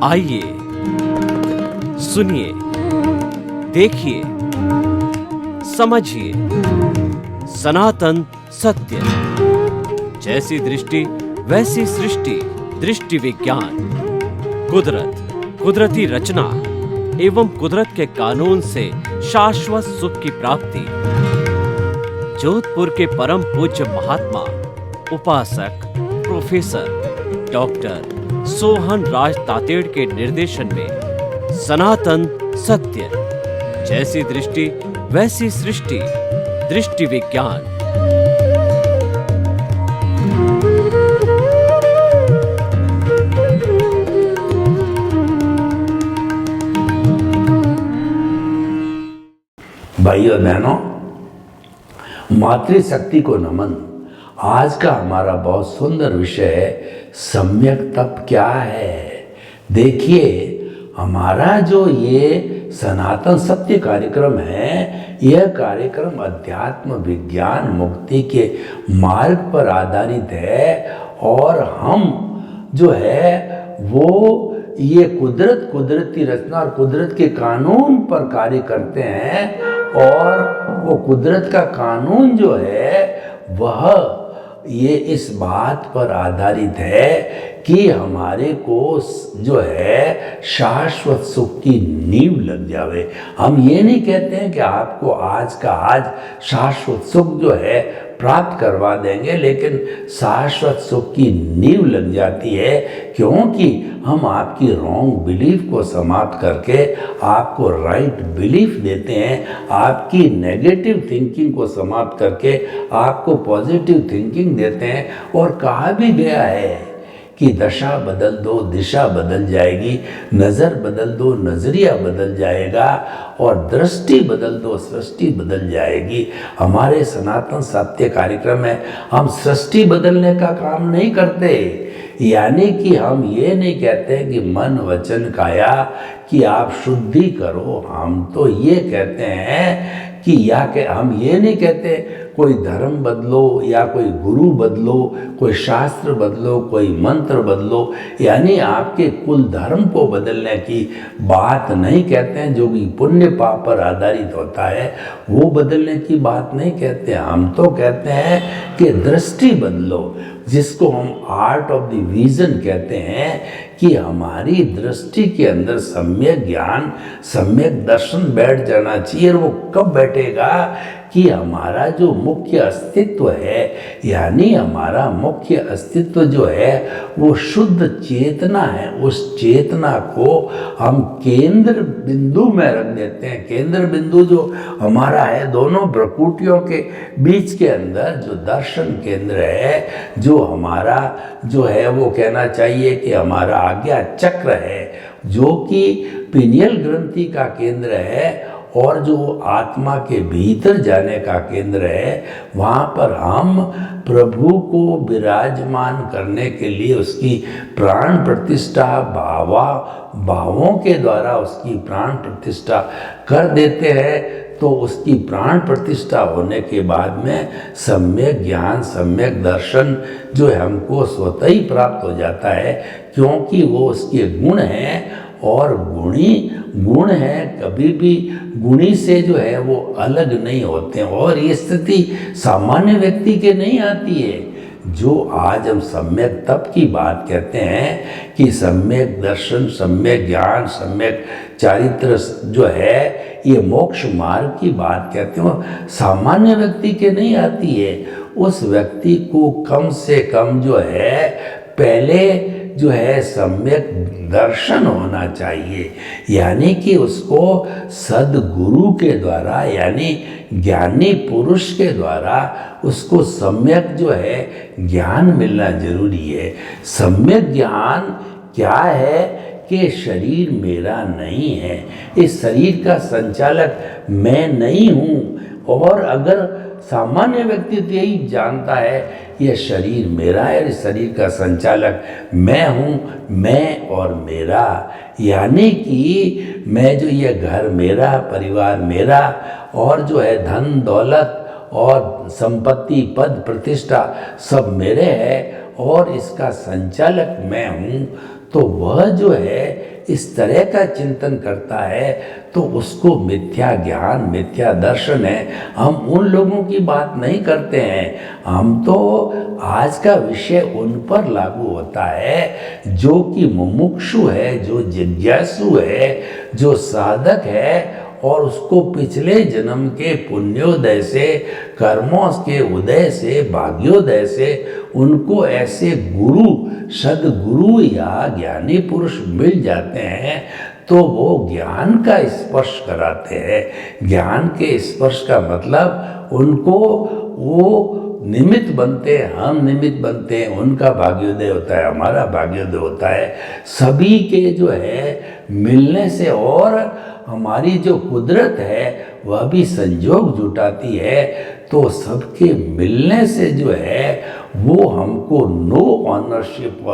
आइए सुनिए, देखिए, समझिए सनातन सत्य। जैसी दृष्टि वैसी सृष्टि, दृष्टि विज्ञान। कुदरत, कुदरती रचना एवं कुदरत के कानून से शाश्वत सुख की प्राप्ति। जोधपुर के परम पूज्य महात्मा उपासक प्रोफेसर डॉक्टर सोहन राज तातेड़ के निर्देशन में सनातन सत्य। जैसी दृष्टि वैसी सृष्टि, दृष्टि विज्ञान। भाइयों और बहनों, मातृशक्ति को नमन। आज का हमारा बहुत सुंदर विषय है, सम्यक तप क्या है। देखिए, हमारा जो ये सनातन सत्य कार्यक्रम है, यह कार्यक्रम अध्यात्म विज्ञान मुक्ति के मार्ग पर आधारित है। और हम जो है वो ये कुदरत, कुदरती रचना और कुदरत के कानून पर कार्य करते हैं। और वो कुदरत का कानून जो है वह ये इस बात पर आधारित है कि हमारे को जो है शाश्वत सुख की नींव लग जावे। हम ये नहीं कहते हैं कि आपको आज का आज शाश्वत सुख जो है प्राप्त करवा देंगे, लेकिन शाश्वत सुख की नींव लग जाती है, क्योंकि हम आपकी रॉन्ग बिलीफ को समाप्त करके आपको राइट बिलीफ देते हैं। आपकी नेगेटिव थिंकिंग को समाप्त करके आपको पॉजिटिव थिंकिंग देते हैं। और कहा भी गया है कि दशा बदल दो दिशा बदल जाएगी, नज़र बदल दो नज़रिया बदल जाएगा, और दृष्टि बदल दो सृष्टि बदल जाएगी। हमारे सनातन सत्य कार्यक्रम में हम सृष्टि बदलने का काम नहीं करते। यानी कि हम ये नहीं कहते कि मन वचन काया कि आप शुद्धि करो। हम तो ये कहते हैं कि हम ये नहीं कहते कोई धर्म बदलो या कोई गुरु बदलो, कोई शास्त्र बदलो, कोई मंत्र बदलो। यानी आपके कुल धर्म को बदलने की बात नहीं कहते हैं, जो कि पुण्य पाप पर आधारित होता है, वो बदलने की बात नहीं कहते। हम तो कहते हैं कि दृष्टि बदलो, जिसको हम आर्ट ऑफ द विजन कहते हैं, कि हमारी दृष्टि के अंदर सम्यक ज्ञान, सम्यक दर्शन बैठ जाना चाहिए। और वो कब बैठेगा कि हमारा जो मुख्य अस्तित्व है, यानी हमारा मुख्य अस्तित्व जो है वो शुद्ध चेतना है। उस चेतना को हम केंद्र बिंदु में रख देते हैं। केंद्र बिंदु जो हमारा है दोनों भ्रकुटियों के बीच के अंदर जो दर्शन केंद्र है, जो हमारा जो है वो कहना चाहिए कि हमारा आज्ञा चक्र है, जो कि पिनियल ग्रंथि का केंद्र है और जो आत्मा के भीतर जाने का केंद्र है। वहाँ पर हम प्रभु को विराजमान करने के लिए उसकी प्राण प्रतिष्ठा भावों के द्वारा उसकी प्राण प्रतिष्ठा कर देते हैं। तो उसकी प्राण प्रतिष्ठा होने के बाद में सम्यक ज्ञान, सम्यक दर्शन जो है हमको स्वतः ही प्राप्त हो जाता है, क्योंकि वो उसके गुण हैं। और गुण है कभी भी गुणी से जो है वो अलग नहीं होते हैं। और ये स्थिति सामान्य व्यक्ति के नहीं आती है। जो आज हम सम्यक तप की बात कहते हैं कि सम्यक दर्शन, सम्यक ज्ञान, सम्यक चारित्र जो है, ये मोक्ष मार्ग की बात कहते हैं, सामान्य व्यक्ति के नहीं आती है। उस व्यक्ति को कम से कम जो है पहले जो है सम्यक दर्शन होना चाहिए। यानी कि उसको सद्गुरु के द्वारा, यानी ज्ञानी पुरुष के द्वारा उसको सम्यक जो है ज्ञान मिलना जरूरी है। सम्यक ज्ञान क्या है कि शरीर मेरा नहीं है, इस शरीर का संचालक मैं नहीं हूँ। और अगर सामान्य व्यक्ति तो यही जानता है यह शरीर मेरा है, इस शरीर का संचालक मैं हूँ, मैं और मेरा। यानी कि मैं जो ये घर मेरा, परिवार मेरा, और जो है धन दौलत और संपत्ति पद प्रतिष्ठा सब मेरे है, और इसका संचालक मैं हूँ। तो वह जो है इस तरह का चिंतन करता है तो उसको मिथ्या ज्ञान, मिथ्या दर्शन है। हम उन लोगों की बात नहीं करते हैं, हम तो आज का विषय उन पर लागू होता है जो कि मुमुक्षु है, जो जिज्ञासु है, जो साधक है और उसको पिछले जन्म के पुण्योदय से, कर्मों के उदय से, भाग्योदय से उनको ऐसे गुरु, सदगुरु या ज्ञानी पुरुष मिल जाते हैं तो वो ज्ञान का स्पर्श कराते हैं। ज्ञान के स्पर्श का मतलब उनको वो निमित्त बनते हैं, हम निमित्त बनते हैं, उनका भाग्योदय होता है, हमारा भाग्योदय होता है। सभी के जो है मिलने से और हमारी जो कुदरत है वह भी संजोग जुटाती है, तो सबके मिलने से जो है वो हमको नो ऑनरशिप,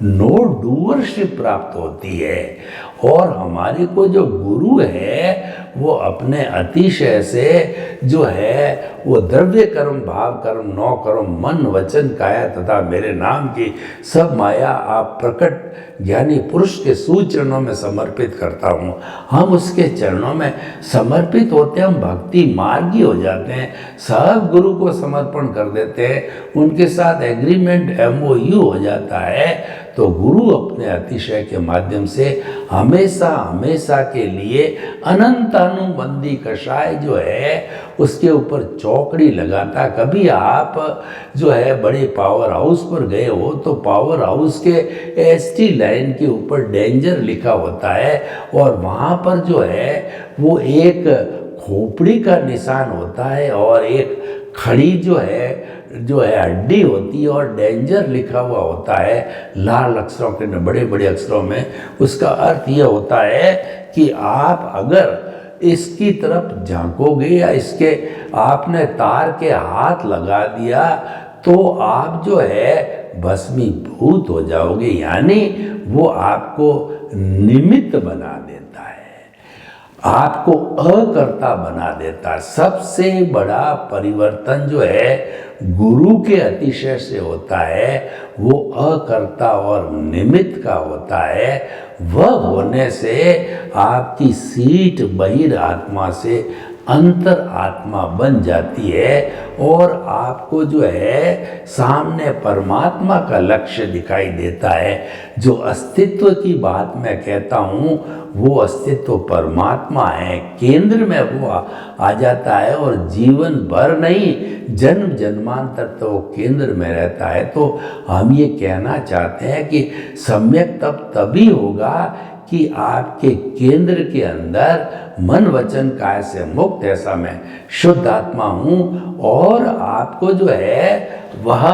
नो डूअरशिप प्राप्त होती है। और हमारे को जो गुरु है वो अपने अतिशय से जो है वो द्रव्य कर्म, भाव कर्म, नौ कर्म, मन, वचन, काया तथा मेरे नाम की सब माया आप प्रकट ज्ञानी पुरुष के सूचरणों में समर्पित करता हूँ। हम उसके चरणों में समर्पित होते हैं, हम भक्ति मार्गी हो जाते हैं, सब गुरु को समर्पण कर देते हैं, उनके साथ एग्रीमेंट MOU हो जाता है। तो गुरु अपने अतिशय के माध्यम से हमेशा हमेशा के लिए अनंतानुबंधी कषाय जो है उसके ऊपर चौकड़ी लगाता। कभी आप जो है बड़े पावर हाउस पर गए हो तो पावर हाउस के ST लाइन के ऊपर डेंजर लिखा होता है और वहाँ पर जो है वो एक खोपड़ी का निशान होता है और एक खड़ी जो है हड्डी होती है और डेंजर लिखा हुआ होता है लाल अक्षरों के, बड़े बड़े अक्षरों में। उसका अर्थ यह होता है कि आप अगर इसकी तरफ झांकोगे या इसके आपने तार के हाथ लगा दिया तो आप जो है भस्मीभूत हो जाओगे, यानी वो आपको निमित्त बना देता है, आपको अकर्ता बना देता है। सबसे बड़ा परिवर्तन जो है गुरु के अतिशय से होता है वो अकर्ता और निमित्त का होता है। वह होने से आपकी सीट बहिर आत्मा से अंतर आत्मा बन जाती है और आपको जो है सामने परमात्मा का लक्ष्य दिखाई देता है। जो अस्तित्व की बात मैं कहता हूँ वो अस्तित्व परमात्मा है, केंद्र में वो आ जाता है और जीवन भर नहीं, जन्म जन्मांतर तो वो केंद्र में रहता है। तो हम ये कहना चाहते हैं कि सम्यक तप तभी होगा कि आपके केंद्र के अंदर मन वचन काय से मुक्त, ऐसा मैं शुद्ध आत्मा हूँ। और आपको जो है वह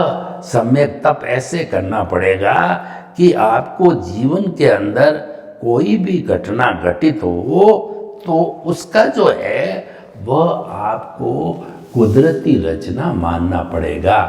सम्यक तप ऐसे करना पड़ेगा कि आपको जीवन के अंदर कोई भी घटना घटित हो तो उसका जो है वह आपको कुदरती रचना मानना पड़ेगा,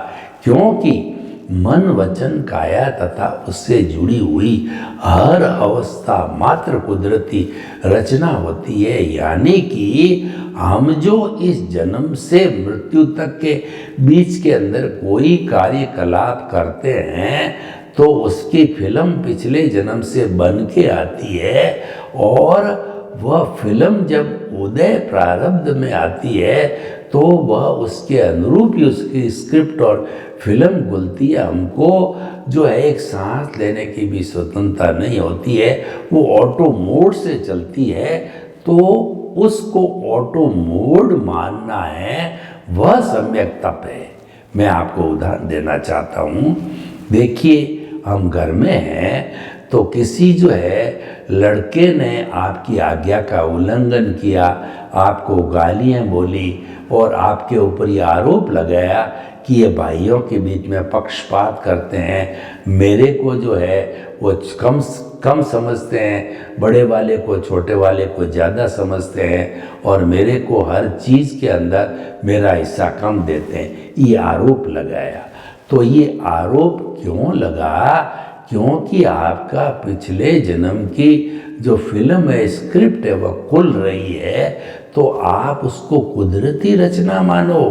क्योंकि मन वचन काया तथा उससे जुड़ी हुई हर अवस्था मात्र कुदरती रचना होती है। यानी कि हम जो इस जन्म से मृत्यु तक के बीच के अंदर कोई कार्यकलाप करते हैं तो उसकी फिल्म पिछले जन्म से बन के आती है और वह फिल्म जब उदय प्रारब्ध में आती है तो वह उसके अनुरूप ही उसकी स्क्रिप्ट और फिल्म खुलती है। हमको जो है एक सांस लेने की भी स्वतंत्रता नहीं होती है, वो ऑटो मोड से चलती है। तो उसको ऑटो मोड मानना है, वह सम्यक तप है। मैं आपको उदाहरण देना चाहता हूँ। देखिए, हम घर में हैं तो किसी जो है लड़के ने आपकी आज्ञा का उल्लंघन किया, आपको गालियाँ बोली और आपके ऊपर ये आरोप लगाया कि ये भाइयों के बीच में पक्षपात करते हैं, मेरे को जो है वो कम समझते हैं, बड़े वाले को छोटे वाले को ज़्यादा समझते हैं और मेरे को हर चीज़ के अंदर मेरा हिस्सा कम देते हैं, ये आरोप लगाया। तो ये आरोप क्यों लगा? क्योंकि आपका पिछले जन्म की जो फिल्म है, स्क्रिप्ट है, वह खुल रही है। तो आप उसको कुदरती रचना मानो।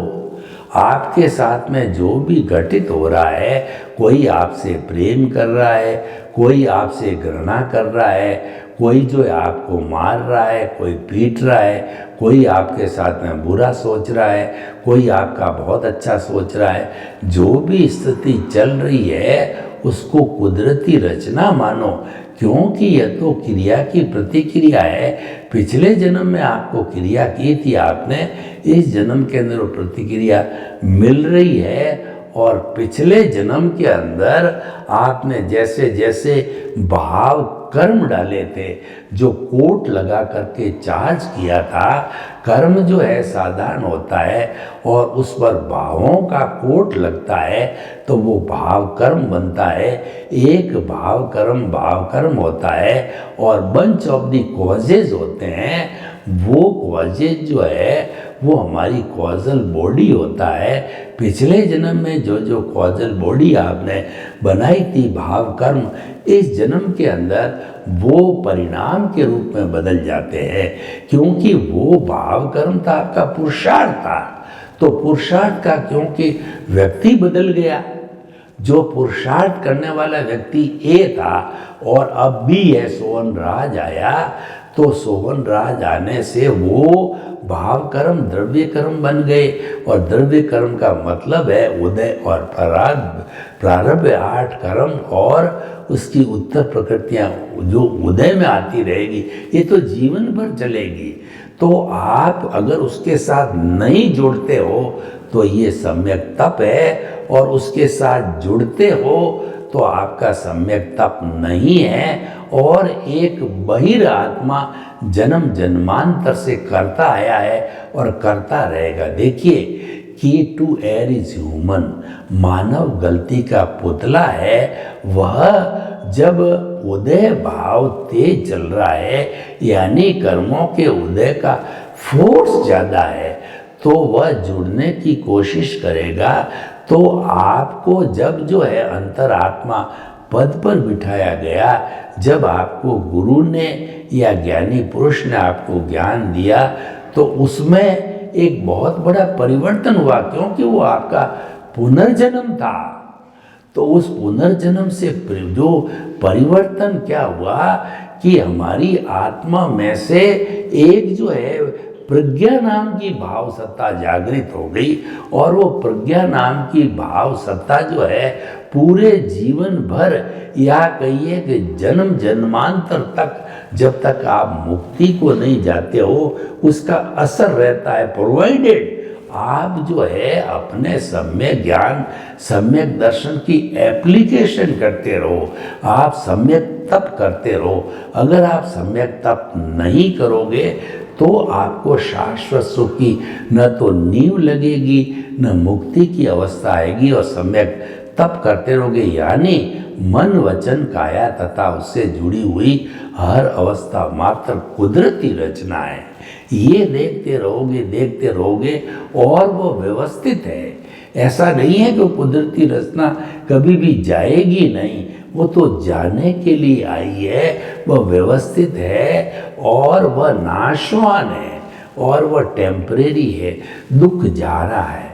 आपके साथ में जो भी घटित हो रहा है, कोई आपसे प्रेम कर रहा है, कोई आपसे घृणा कर रहा है, कोई जो है आपको मार रहा है, कोई पीट रहा है, कोई आपके साथ में बुरा सोच रहा है, कोई आपका बहुत अच्छा सोच रहा है, जो भी स्थिति चल रही है उसको कुदरती रचना मानो, क्योंकि यह तो क्रिया की प्रतिक्रिया है। पिछले जन्म में आपको क्रिया की थी आपने, इस जन्म के अंदर वो प्रतिक्रिया मिल रही है। और पिछले जन्म के अंदर आपने जैसे जैसे भाव कर्म डाले थे, जो कोट लगा करके चार्ज किया था, कर्म जो है साधारण होता है और उस पर भावों का कोट लगता है तो वो भाव कर्म बनता है। एक भाव कर्म होता है और बंच ऑफ द कॉजेज होते हैं। वो कॉजेज जो है वो हमारी कॉजल बॉडी होता है। पिछले जन्म में जो जो कॉजल बॉडी आपने बनाई थी भाव कर्म, इस जन्म के अंदर वो परिणाम के रूप में बदल जाते हैं, क्योंकि वो भाव कर्म था, आपका पुरुषार्थ था। तो पुरुषार्थ का क्योंकि व्यक्ति बदल गया, जो पुरुषार्थ करने वाला व्यक्ति ए था और अब बी है, सोहन राज आया, तो सोहन राज आने से वो भाव कर्म द्रव्य कर्म बन गए। और द्रव्य कर्म का मतलब है उदय और प्रारब्ध 8 कर्म और उसकी उत्तर प्रकृतियाँ जो उदय में आती रहेगी, ये तो जीवन भर चलेगी। तो आप अगर उसके साथ नहीं जुड़ते हो तो ये सम्यक तप है, और उसके साथ जुड़ते हो तो आपका सम्यक तप नहीं है। और एक बहिर आत्मा जन्म जन्मांतर से करता आया है और करता रहेगा। देखिए कि टू एयर इज ह्यूमन, मानव गलती का पुतला है। वह जब उदय भाव तेज चल रहा है, यानी कर्मों के उदय का फोर्स ज़्यादा है, तो वह जुड़ने की कोशिश करेगा। तो आपको जब जो है अंतरात्मा पद पर बिठाया गया, जब आपको गुरु ने या ज्ञानी पुरुष ने आपको ज्ञान दिया, तो उसमें एक बहुत बड़ा परिवर्तन हुआ, क्योंकि वो आपका पुनर्जन्म था। तो उस पुनर्जन्म से जो परिवर्तन क्या हुआ कि हमारी आत्मा में से एक जो है प्रज्ञा नाम की भाव सत्ता जागृत हो गई, और वो प्रज्ञा नाम की भाव सत्ता जो है पूरे जीवन भर, या कहिए कि जन्म जन्मांतर तक, जब तक आप मुक्ति को नहीं जाते हो उसका असर रहता है। प्रोवाइडेड आप जो है अपने सम्यक ज्ञान सम्यक दर्शन की एप्लीकेशन करते रहो, आप सम्यक तप करते रहो। अगर आप सम्यक तप नहीं करोगे तो आपको शाश्वत सुख की न तो नींव लगेगी, न मुक्ति की अवस्था आएगी। और सम्यक तप करते रहोगे, यानी मन वचन काया तथा उससे जुड़ी हुई हर अवस्था मात्र कुदरती रचना है। ये देखते रहोगे और वो व्यवस्थित है। ऐसा नहीं है कि कुदरती रचना कभी भी जाएगी नहीं, वो तो जाने के लिए आई है। वह व्यवस्थित है और वह नाशवान है और वह टेम्परेरी है। दुख जा रहा है,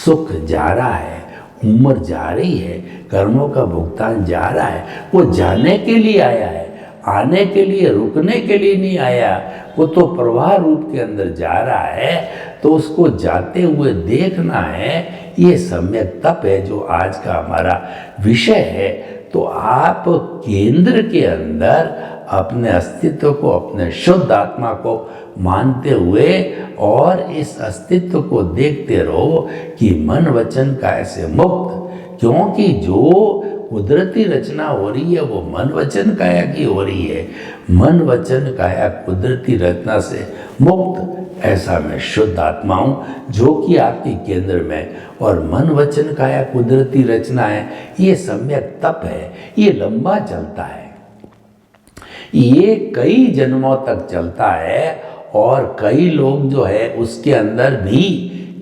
सुख जा रहा है, उम्र जा रही है, कर्मों का भुगतान जा रहा है। वो जाने के लिए आया है, आने के लिए रुकने के लिए नहीं आया। वो तो प्रवाह रूप के अंदर जा रहा है, तो उसको जाते हुए देखना है। ये सम्यक तप है जो आज का हमारा विषय है। तो आप केंद्र के अंदर अपने अस्तित्व को, अपने शुद्ध आत्मा को मानते हुए और इस अस्तित्व को देखते रहो कि मन वचन काया से मुक्त, क्योंकि जो कुदरती रचना हो रही है वो मन वचन काया की हो रही है। मन वचन काया कुदरती रचना से मुक्त, ऐसा मैं शुद्ध आत्मा हूँ जो कि आपके केंद्र में, और मन वचन काया कुदरती रचना है। ये सम्यक तप है, ये लंबा चलता है, ये कई जन्मों तक चलता है। और कई लोग जो है उसके अंदर भी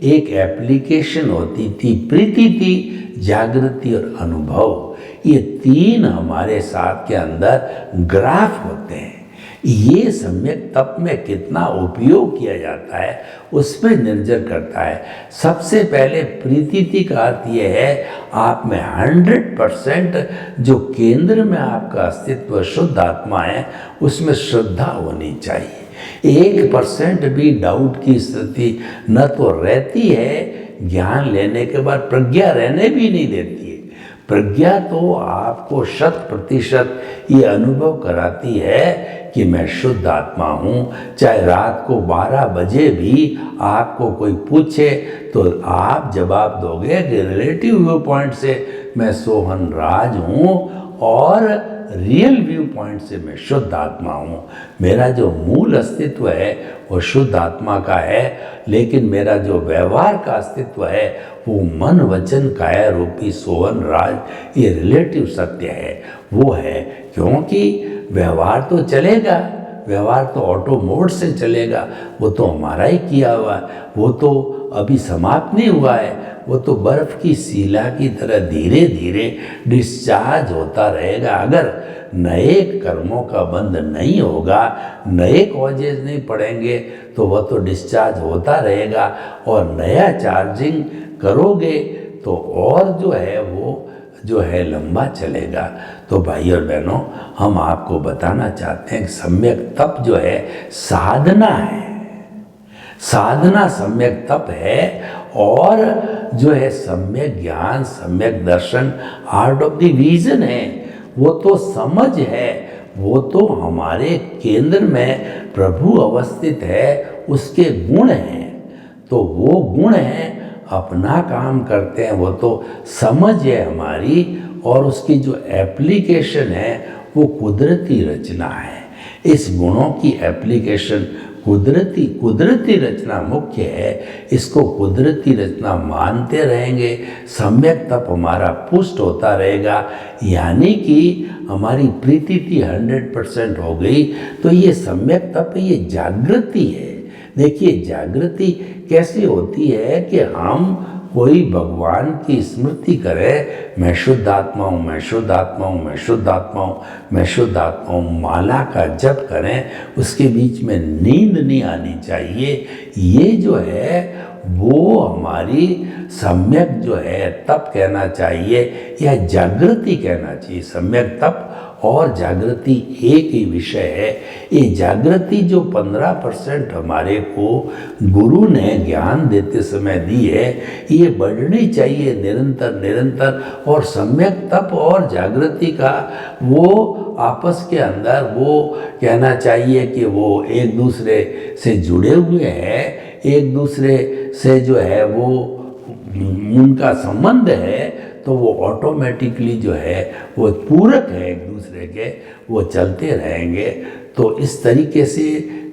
एक एप्लीकेशन होती थी, प्रीति थी, जागृति और अनुभव। ये तीन हमारे साथ के अंदर ग्राफ होते हैं। ये सम्यक तप में कितना उपयोग किया जाता है उस पर निर्भर करता है। सबसे पहले प्रीति का अर्थ ये है आप में 100% जो केंद्र में आपका अस्तित्व शुद्ध आत्मा है उसमें श्रद्धा होनी चाहिए। 1% भी डाउट की स्थिति न तो रहती है, ज्ञान लेने के बाद प्रज्ञा रहने भी नहीं देती है। प्रज्ञा तो आपको 100% ये अनुभव कराती है कि मैं शुद्ध आत्मा हूँ। चाहे रात को 12 बजे भी आपको कोई पूछे तो आप जवाब दोगे कि रिलेटिव व्यू पॉइंट से मैं सोहन राज हूँ और रियल व्यू पॉइंट से मैं शुद्ध आत्मा हूँ। मेरा जो मूल अस्तित्व है वो शुद्ध आत्मा का है, लेकिन मेरा जो व्यवहार का अस्तित्व है वो मन वचन काया रूपी सोहन राज ये रिलेटिव सत्य है। वो है क्योंकि व्यवहार तो चलेगा, व्यवहार तो ऑटो मोड से चलेगा, वो तो हमारा ही किया हुआ है, वो तो अभी समाप्त नहीं हुआ है, वो तो बर्फ की सीला की तरह धीरे धीरे डिस्चार्ज होता रहेगा। अगर नए कर्मों का बंध नहीं होगा, नए कॉजेज नहीं पड़ेंगे तो वह तो डिस्चार्ज होता रहेगा और नया चार्जिंग करोगे तो और जो है वो जो है लंबा चलेगा। तो भाई और बहनों, हम आपको बताना चाहते हैं कि सम्यक तप जो है साधना है, साधना सम्यक तप है और जो है सम्यक ज्ञान सम्यक दर्शन आर्ट ऑफ द विजन है। वो तो समझ है, वो तो हमारे केंद्र में प्रभु अवस्थित है, उसके गुण हैं। तो वो गुण हैं, अपना काम करते हैं, वो तो समझ है हमारी, और उसकी जो एप्लीकेशन है वो कुदरती रचना है। इस गुणों की एप्लीकेशन कुदरती रचना मुख्य है। इसको कुदरती रचना मानते रहेंगे, सम्यक तप हमारा पुष्ट होता रहेगा, यानी कि हमारी प्रीति 100% हो गई। तो ये सम्यक तप, ये जागृति है। देखिए जागृति कैसे होती है कि हम कोई भगवान की स्मृति करें, मैं शुद्ध आत्मा हूँ, मैं शुद्ध आत्मा हूँ, मैं शुद्ध आत्मा हूँ, मैं शुद्ध आत्मा हूँ, माला का जप करें, उसके बीच में नींद नहीं आनी चाहिए। ये जो है वो हमारी सम्यक जो है तप कहना चाहिए या जागृति कहना चाहिए। सम्यक तप और जागृति एक ही विषय है। ये जागृति जो 15% हमारे को गुरु ने ज्ञान देते समय दी है, ये बढ़नी चाहिए निरंतर। और सम्यक तप और जागृति का वो आपस के अंदर वो कहना चाहिए कि वो एक दूसरे से जुड़े हुए हैं, एक दूसरे से जो है वो उनका संबंध है, तो वो ऑटोमेटिकली जो है वो पूरक है एक दूसरे के, वो चलते रहेंगे। तो इस तरीके से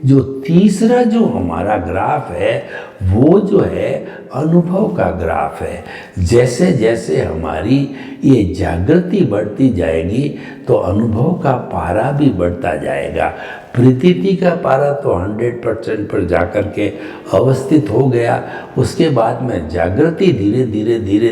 जो तीसरा जो हमारा ग्राफ है वो जो है अनुभव का ग्राफ है। जैसे जैसे हमारी ये जागृति बढ़ती जाएगी तो अनुभव का पारा भी बढ़ता जाएगा। प्रतीति का पारा तो 100% पर जाकर के अवस्थित हो गया, उसके बाद में जागृति धीरे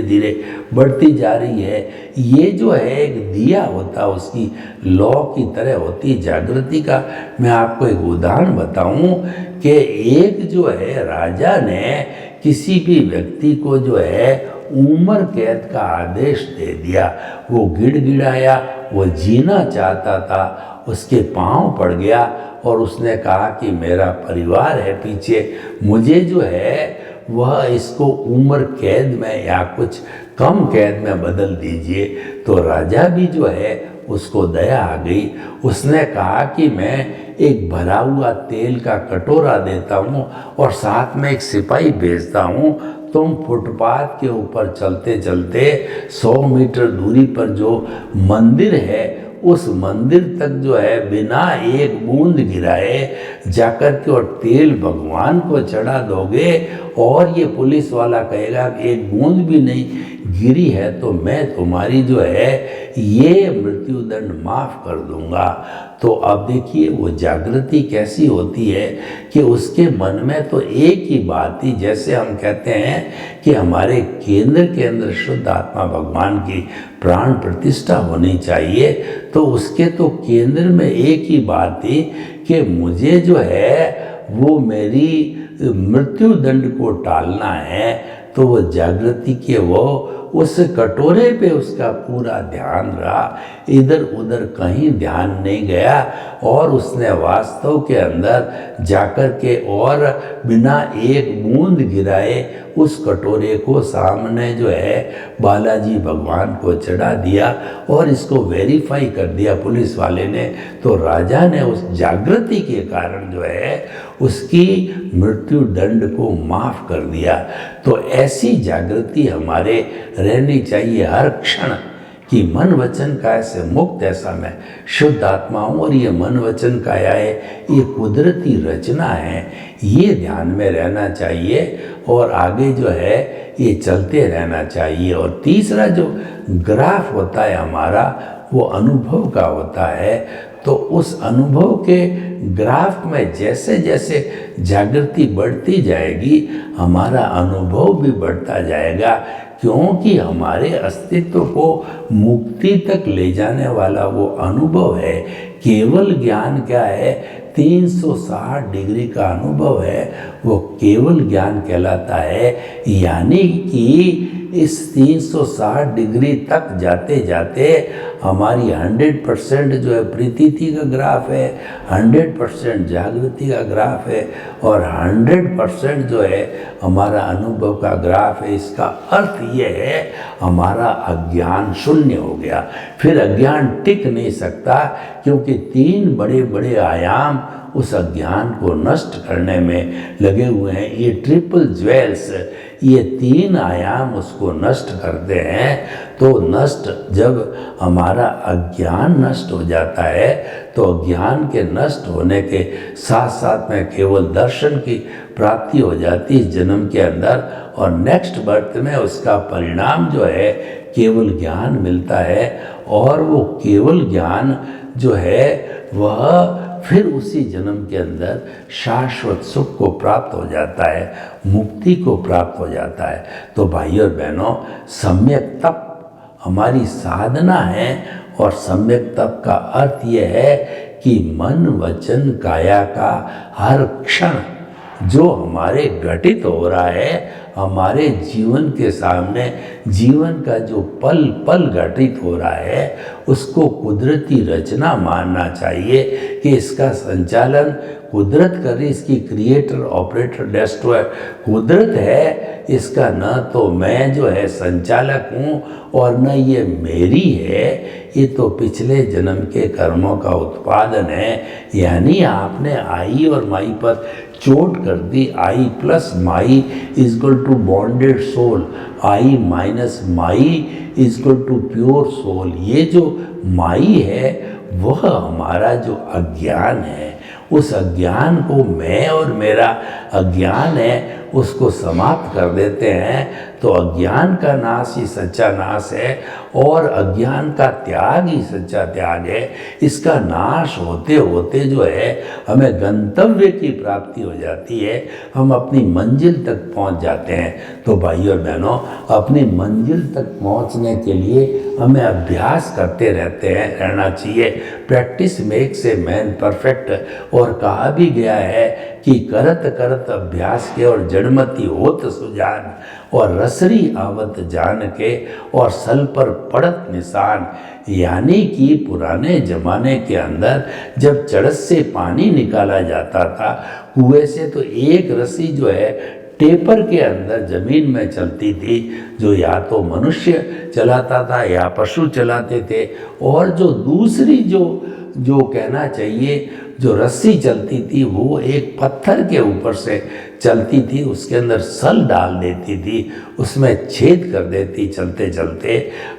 धीरे बढ़ती जा रही है। ये जो है एक दिया होता, उसकी लौ की तरह होती जागृति का। मैं आपको एक उदाहरण बताऊं कि एक जो है राजा ने किसी भी व्यक्ति को जो है उम्र कैद का आदेश दे दिया। वो गिड़गिड़ाया, वो जीना चाहता था, उसके पांव पड़ गया और उसने कहा कि मेरा परिवार है पीछे, मुझे जो है वह इसको उम्र कैद में या कुछ कम कैद में बदल दीजिए। तो राजा भी जो है उसको दया आ गई, उसने कहा कि मैं एक भरा हुआ तेल का कटोरा देता हूँ और साथ में एक सिपाही भेजता हूँ, तुम फुटपाथ के ऊपर चलते चलते 100 मीटर दूरी पर जो मंदिर है उस मंदिर तक जो है बिना एक बूंद गिराए जाकर के और तेल भगवान को चढ़ा दोगे, और ये पुलिस वाला कहेगा कि एक बूंद भी नहीं गिरी है तो मैं तुम्हारी जो है ये मृत्युदंड माफ कर दूंगा। तो अब देखिए वो जागृति कैसी होती है कि उसके मन में तो एक ही बात थी, जैसे हम कहते हैं कि हमारे केंद्र के अंदर शुद्ध आत्मा भगवान की प्राण प्रतिष्ठा होनी चाहिए, तो उसके तो केंद्र में एक ही बात थी कि मुझे जो है वो मेरी मृत्यु दंड को टालना है। तो वो जागृति के वो उस कटोरे पे उसका पूरा ध्यान रहा, इधर उधर कहीं ध्यान नहीं गया, और उसने वास्तव के अंदर जाकर के और बिना एक बूंद गिराए उस कटोरे को सामने जो है बालाजी भगवान को चढ़ा दिया और इसको वेरीफाई कर दिया पुलिस वाले ने। तो राजा ने उस जागृति के कारण जो है उसकी मृत्यु दंड को माफ कर दिया। तो ऐसी जागृति हमारे रहनी चाहिए हर क्षण कि मन वचन काया से मुक्त ऐसा मैं शुद्ध आत्मा हूँ, और ये मन वचन काया है ये कुदरती रचना है, ये ध्यान में रहना चाहिए और आगे जो है ये चलते रहना चाहिए। और तीसरा जो ग्राफ होता है हमारा वो अनुभव का होता है। तो उस अनुभव के ग्राफ में जैसे जैसे जागृति बढ़ती जाएगी हमारा अनुभव भी बढ़ता जाएगा, क्योंकि हमारे अस्तित्व को मुक्ति तक ले जाने वाला वो अनुभव है। केवल ज्ञान क्या है, 360 डिग्री का अनुभव है, वो केवल ज्ञान कहलाता है। यानी कि इस 360 डिग्री तक जाते जाते हमारी 100% जो है प्रीति का ग्राफ है, 100% जागृति का ग्राफ है, और 100% जो है हमारा अनुभव का ग्राफ है। इसका अर्थ ये है हमारा अज्ञान शून्य हो गया। फिर अज्ञान टिक नहीं सकता, क्योंकि 3 बड़े बड़े आयाम उस अज्ञान को नष्ट करने में लगे हुए हैं। ये ट्रिपल ज्वेल्स, ये 3 आयाम उसको नष्ट करते हैं। तो नष्ट जब हमारा अज्ञान नष्ट हो जाता है तो अज्ञान के नष्ट होने के साथ साथ में केवल दर्शन की प्राप्ति हो जाती है जन्म के अंदर, और नेक्स्ट बर्थ में उसका परिणाम जो है केवल ज्ञान मिलता है। और वो केवल ज्ञान जो है वह फिर उसी जन्म के अंदर शाश्वत सुख को प्राप्त हो जाता है, मुक्ति को प्राप्त हो जाता है। तो भाइयों और बहनों, सम्यक तप हमारी साधना है, और सम्यक तप का अर्थ ये है कि मन वचन काया का हर क्षण जो हमारे घटित हो रहा है, हमारे जीवन के सामने जीवन का जो पल पल घटित हो रहा है उसको कुदरती रचना मानना चाहिए कि इसका संचालन कुदरत कर रही, इसकी क्रिएटर ऑपरेटर डेस्ट्रॉयर कुदरत है, इसका न तो मैं जो है संचालक हूँ और न ये मेरी है, ये तो पिछले जन्म के कर्मों का उत्पादन है। यानी आपने आई और माई पर चोट कर दी, I plus my is equal to bonded soul, I minus my is equal to pure soul. ये जो माई है वह हमारा जो अज्ञान है, उस अज्ञान को मैं और मेरा अज्ञान है उसको समाप्त कर देते हैं। तो अज्ञान का नाश ही सच्चा नाश है, और अज्ञान का त्याग ही सच्चा त्याग है। इसका नाश होते होते जो है हमें गंतव्य की प्राप्ति हो जाती है, हम अपनी मंजिल तक पहुंच जाते हैं। तो भाइयों और बहनों, अपनी मंजिल तक पहुंचने के लिए हमें अभ्यास करते रहना चाहिए। Practice makes a man perfect, और कहा भी गया है कि करत करत अभ्यास के और जड़मती होत सुजान, और रसरी आवत जान के और सल पर पड़त निशान। यानी कि पुराने जमाने के अंदर जब चड़त से पानी निकाला जाता था कुएं से, तो एक रस्सी जो है टेपर के अंदर जमीन में चलती थी, जो या तो मनुष्य चलाता था या पशु चलाते थे, और जो दूसरी जो कहना चाहिए जो रस्सी चलती थी वो एक पत्थर के ऊपर से चलती थी, उसके अंदर सल डाल देती थी, उसमें छेद कर देती। चलते चलते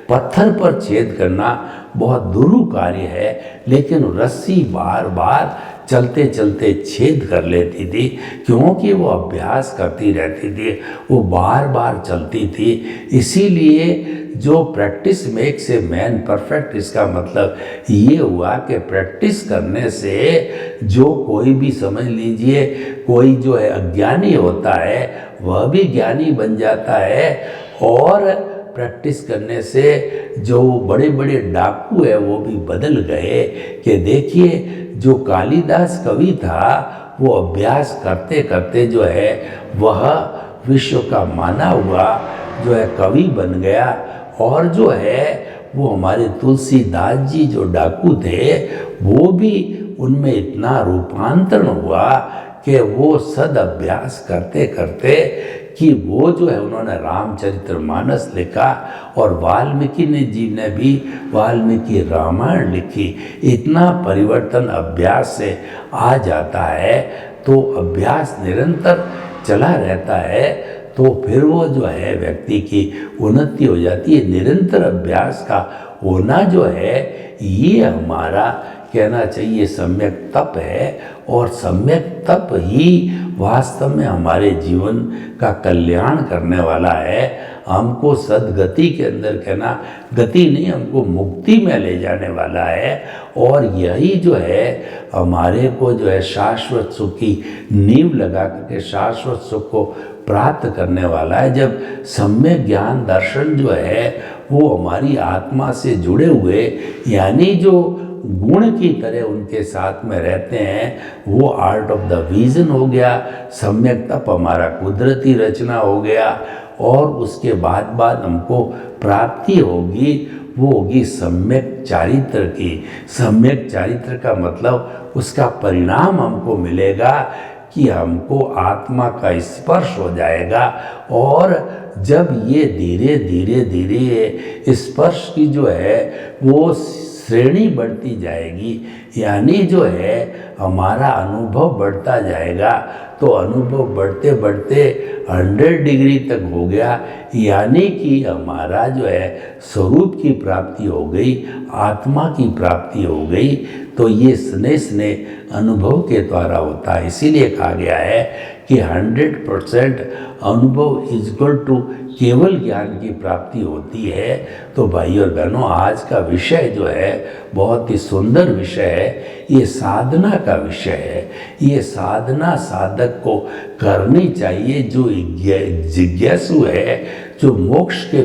पत्थर पर छेद करना बहुत दुरूह कार्य है, लेकिन रस्सी बार बार चलते चलते छेद कर लेती थी, क्योंकि वो अभ्यास करती रहती थी, वो बार बार चलती थी। इसीलिए जो practice makes a man perfect, इसका मतलब ये हुआ कि प्रैक्टिस करने से जो कोई भी, समझ लीजिए कोई जो है अज्ञानी होता है वह भी ज्ञानी बन जाता है, और प्रैक्टिस करने से जो बड़े बड़े डाकू है वो भी बदल गए। कि देखिए जो कालिदास कवि था वो अभ्यास करते करते जो है वह विश्व का माना हुआ जो है कवि बन गया, और जो है वो हमारे तुलसीदास जी जो डाकू थे वो भी उनमें इतना रूपांतरण हुआ कि वो सद अभ्यास करते करते कि वो जो है उन्होंने रामचरितमानस लिखा, और वाल्मीकि जी ने भी वाल्मीकि रामायण लिखी। इतना परिवर्तन अभ्यास से आ जाता है, तो अभ्यास निरंतर चला रहता है तो फिर वो जो है व्यक्ति की उन्नति हो जाती है। निरंतर अभ्यास का होना जो है ये हमारा कहना चाहिए सम्यक तप है, और सम्यक तप ही वास्तव में हमारे जीवन का कल्याण करने वाला है। हमको सदगति के अंदर, कहना गति नहीं, हमको मुक्ति में ले जाने वाला है, और यही जो है हमारे को जो है शाश्वत सुख की नींव लगा करके शाश्वत सुख को प्राप्त करने वाला है। जब सम्यक ज्ञान दर्शन जो है वो हमारी आत्मा से जुड़े हुए, यानी जो गुण की तरह उनके साथ में रहते हैं, वो आर्ट ऑफ द विजन हो गया, सम्यक तप हमारा कुदरती रचना हो गया, और उसके बाद हमको प्राप्ति होगी, वो होगी सम्यक चारित्र की। सम्यक चारित्र का मतलब उसका परिणाम हमको मिलेगा कि हमको आत्मा का स्पर्श हो जाएगा, और जब ये धीरे धीरे धीरे स्पर्श की जो है वो श्रेणी बढ़ती जाएगी, यानी जो है हमारा अनुभव बढ़ता जाएगा, तो अनुभव बढ़ते बढ़ते 100 डिग्री तक हो गया, यानी कि हमारा जो है स्वरूप की प्राप्ति हो गई, आत्मा की प्राप्ति हो गई। तो ये स्नेह स्नेह अनुभव के द्वारा होता है। इसीलिए कहा गया है कि 100% अनुभव इज इक्वल टू केवल ज्ञान की प्राप्ति होती है। तो भाई और बहनों, आज का विषय जो है बहुत ही सुंदर विषय है, ये साधना का विषय है। ये साधना साधक को करनी चाहिए, जो जिज्ञासु है, जो मोक्ष के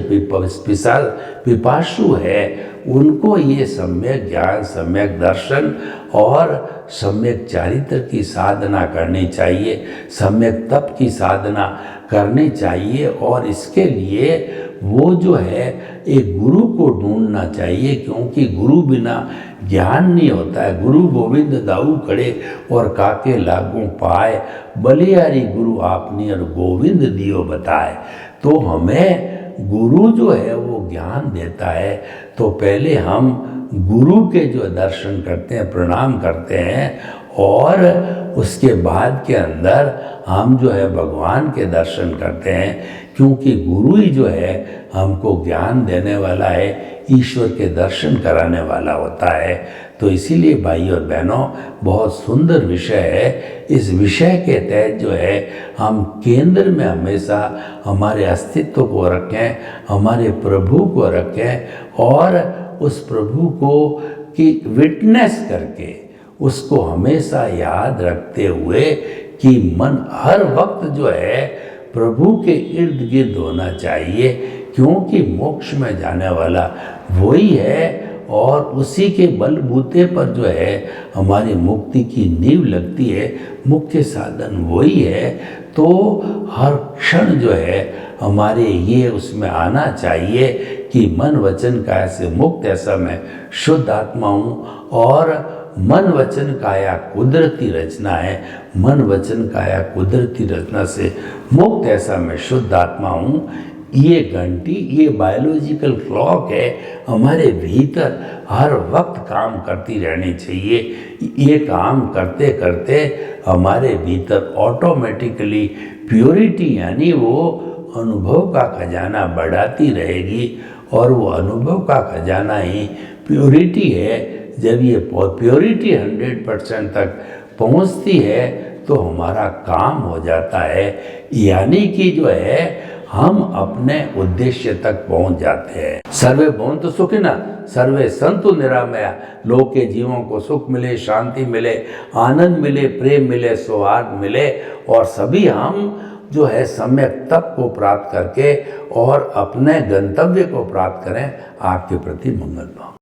पिपासु है, उनको ये सम्यक ज्ञान, सम्यक दर्शन और सम्यक चारित्र की साधना करनी चाहिए, सम्यक तप की साधना करनी चाहिए। और इसके लिए वो जो है एक गुरु को ढूंढना चाहिए, क्योंकि गुरु बिना ज्ञान नहीं होता है। गुरु गोविंद दाऊ खड़े और काके लागू पाए, बलिहारी गुरु आपनी और गोविंद दियो बताए। तो हमें गुरु जो है वो ज्ञान देता है, तो पहले हम गुरु के जो दर्शन करते हैं, प्रणाम करते हैं, और उसके बाद के अंदर हम जो है भगवान के दर्शन करते हैं, क्योंकि गुरु ही जो है हमको ज्ञान देने वाला है, ईश्वर के दर्शन कराने वाला होता है। तो इसीलिए भाई और बहनों, बहुत सुंदर विषय है। इस विषय के तहत जो है हम केंद्र में हमेशा हमारे अस्तित्व को रखें, हमारे प्रभु को रखें, और उस प्रभु को की विटनेस करके उसको हमेशा याद रखते हुए कि मन हर वक्त जो है प्रभु के इर्द गिर्द होना चाहिए, क्योंकि मोक्ष में जाने वाला वही है, और उसी के बलबूते पर जो है हमारी मुक्ति की नींव लगती है। मुख्य साधन वही है। तो हर क्षण जो है हमारे ये उसमें आना चाहिए कि मन वचन काया से मुक्त, ऐसा मैं शुद्ध आत्मा हूँ, और मन वचन काया कुदरती रचना है। मन वचन काया कुदरती रचना से मुक्त, ऐसा मैं शुद्ध आत्मा हूँ। ये घंटी, ये बायोलॉजिकल क्लॉक है, हमारे भीतर हर वक्त काम करती रहनी चाहिए। ये काम करते करते हमारे भीतर ऑटोमेटिकली प्योरिटी, यानी वो अनुभव का खजाना बढ़ाती रहेगी, और वो अनुभव का खजाना ही प्योरिटी है, जब ये प्योरिटी 100% तक पहुंचती है तो हमारा काम हो जाता है, यानी कि जो है हम अपने उद्देश्य तक पहुंच जाते हैं। सर्वे भवन्तु सुखिनः, सर्वे सन्तु निरामया। लोग के जीवों को सुख मिले, शांति मिले, आनंद मिले, प्रेम मिले, सौहार्द मिले, और सभी हम जो है सम्यक तप को प्राप्त करके और अपने गंतव्य को प्राप्त करें। आपके प्रति मंगल भाव।